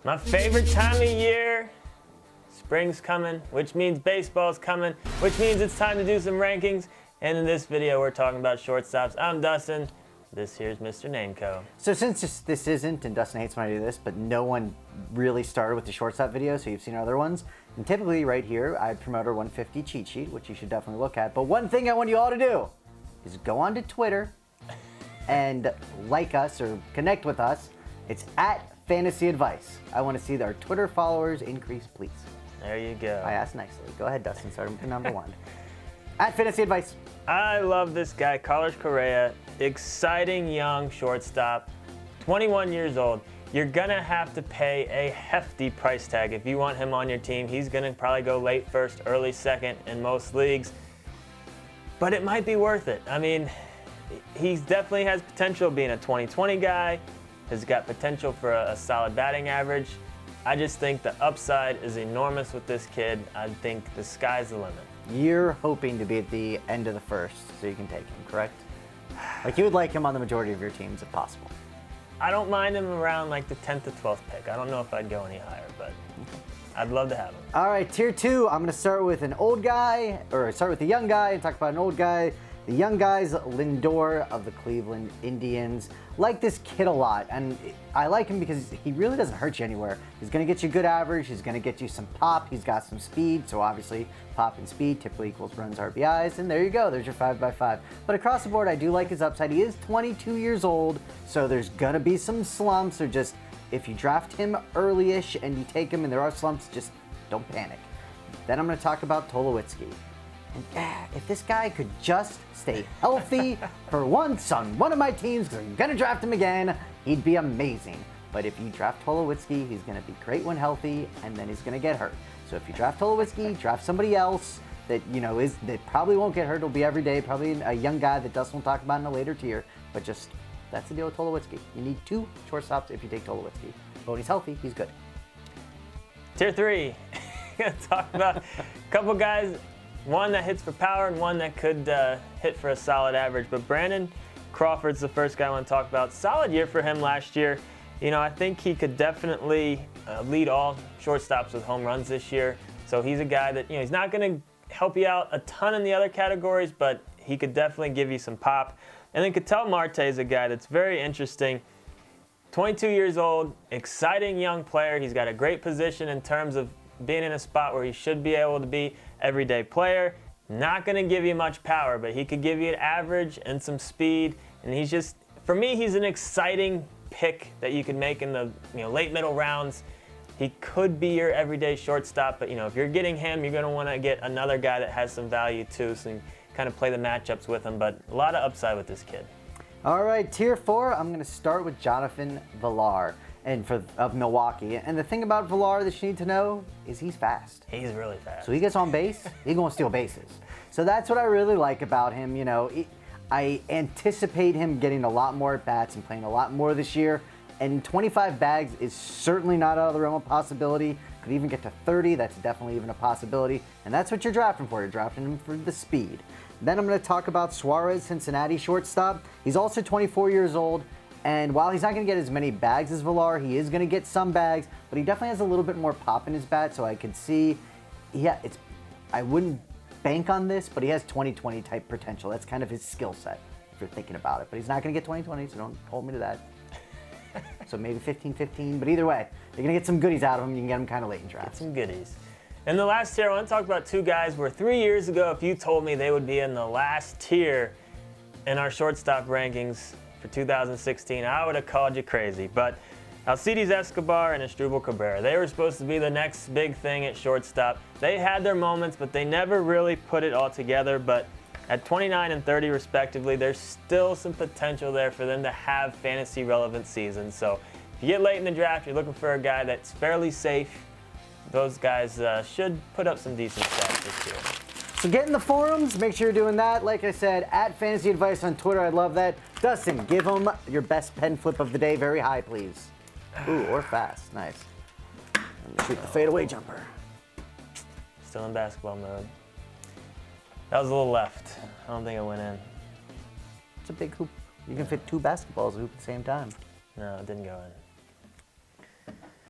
My favorite time of year, spring's coming, which means baseball's coming, which means it's time to do some rankings. And in this video, we're talking about shortstops. I'm Dustin. This here's Mr. Nameco. So since this isn't, and Dustin hates when I do this, but no one really started with the shortstop video, so you've seen our other ones. And typically right here, I promote our 150 cheat sheet, which you should definitely look at. But one thing I want you all to do is go on to Twitter and like us or connect with us. It's at Fantasy Advice. I want to see our Twitter followers increase, please. There you go. I asked nicely. Go ahead, Dustin. Start with the number one. At Fantasy Advice. I love this guy, Carlos Correa. Exciting young shortstop, 21 years old. You're gonna have to pay a hefty price tag if you want him on your team. He's gonna probably go late first, early second in most leagues, but it might be worth it. I mean, he definitely has potential being a 2020 guy. Has got potential for a solid batting average. I just think the upside is enormous with this kid. I think the sky's the limit. You're hoping to be at the end of the first so you can take him, correct? Like you would like him on the majority of your teams if possible. I don't mind him around like the 10th to 12th pick. I don't know if I'd go any higher, but I'd love to have him. All right, tier two, I'm gonna start with an old guy, or start with the young guy and talk about an old guy. The young guy's Lindor of the Cleveland Indians. Like this kid a lot, and I like him because he really doesn't hurt you anywhere. He's gonna get you good average, he's gonna get you some pop, he's got some speed, so obviously pop and speed typically equals runs, RBIs, and there you go, there's your 5x5. But across the board, I do like his upside. He is 22 years old, so there's gonna be some slumps, or just, if you draft him early-ish and you take him and there are slumps, just don't panic. Then I'm gonna talk about Tulowitzki. And if this guy could just stay healthy for once on one of my teams, because I'm going to draft him again, he'd be amazing. But if you draft Tulowitzki, he's going to be great when healthy, and then he's going to get hurt. So if you draft Tulowitzki, draft somebody else that that probably won't get hurt. It'll be every day, probably a young guy that Dustin will talk about in a later tier. But just, that's the deal with Tulowitzki. You need two shortstops if you take Tulowitzki. But when he's healthy, he's good. Tier three, gonna talk about a couple guys. One that hits for power and one that could hit for a solid average. But Brandon Crawford's the first guy I want to talk about. Solid year for him last year. I think he could definitely lead all shortstops with home runs this year. So he's a guy that, he's not going to help you out a ton in the other categories, but he could definitely give you some pop. And then Ketel Marte is a guy that's very interesting. 22 years old, exciting young player. He's got a great position in terms of being in a spot where he should be able to be everyday player. Not going to give you much power, but he could give you an average and some speed. And he's just, for me, he's an exciting pick that you could make in the late middle rounds. He could be your everyday shortstop, but if you're getting him, you're going to want to get another guy that has some value too, so you can kind of play the matchups with him. But a lot of upside with this kid. All right, tier four, I'm going to start with Jonathan Villar of Milwaukee. And the thing about Villar that you need to know is he's fast. He's really fast. So he gets on base, he's going to steal bases. So that's what I really like about him. I anticipate him getting a lot more at bats and playing a lot more this year. And 25 bags is certainly not out of the realm of possibility. Could even get to 30. That's definitely even a possibility. And that's what you're drafting for. You're drafting him for the speed. Then I'm going to talk about Suarez, Cincinnati shortstop. He's also 24 years old. And while he's not going to get as many bags as Villar, he is going to get some bags, but he definitely has a little bit more pop in his bat, so I could see, I wouldn't bank on this, but he has 2020 type potential. That's kind of his skill set, if you're thinking about it. But he's not going to get 2020, so don't hold me to that. So maybe 15-15, but either way, you're going to get some goodies out of him. You can get him kind of late in drafts. Get some goodies. In the last tier, I want to talk about two guys where 3 years ago, if you told me they would be in the last tier in our shortstop rankings for 2016, I would have called you crazy. But Alcides Escobar and Asdrubal Cabrera, they were supposed to be the next big thing at shortstop. They had their moments, but they never really put it all together. But at 29 and 30 respectively, there's still some potential there for them to have fantasy relevant seasons. So if you get late in the draft, you're looking for a guy that's fairly safe. Those guys should put up some decent stats this year. So get in the forums, make sure you're doing that. Like I said, at Fantasy Advice on Twitter, I'd love that. Dustin, give them your best pen flip of the day, very high, please. Ooh, or fast, nice. Shoot the fadeaway jumper. Still in basketball mode. That was a little left. I don't think it went in. It's a big hoop. You can fit two basketballs in a hoop at the same time. No, it didn't go in.